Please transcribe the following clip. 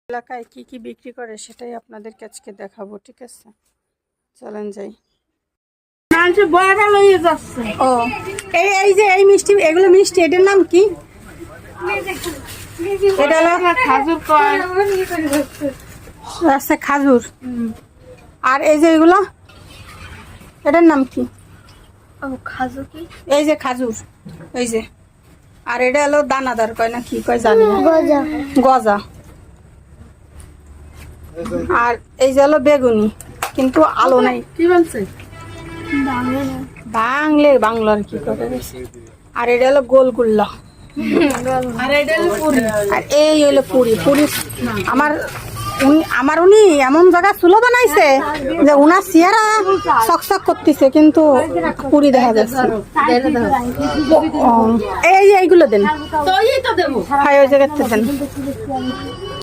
এলাকায় কি কি বিক্রি করে সেটাই আপনাদেরকে আজকে দেখাবো, ঠিক আছে? চলেন যাই। ও এই যে এই মিষ্টি, এগুলো মিষ্টি, এটার নাম কি? এটা হলো খাজুর। আচ্ছা, খাজুর। আর এই যে এগুলো, এটার নাম কি? খাজুর। কি? এই যে খাজুর, এই যে। আর এটা হলো দানাদার কয় না কি কয় জানি না, গজা। আর এই যে হলো বেগুনি, কিন্তু আলো নাই। কি বলছে? বাংলার কি করে। আর এটা হলো গোলগুল্লা। আর এই হলো পুরি। উনি এমন জায়গা চুলো বানাইছে যে উনার চেহারা চকচক করতেছে, কিন্তু পুরি দেখা যাচ্ছে। এইগুলো দেন, ওই জায়গাতে দেন।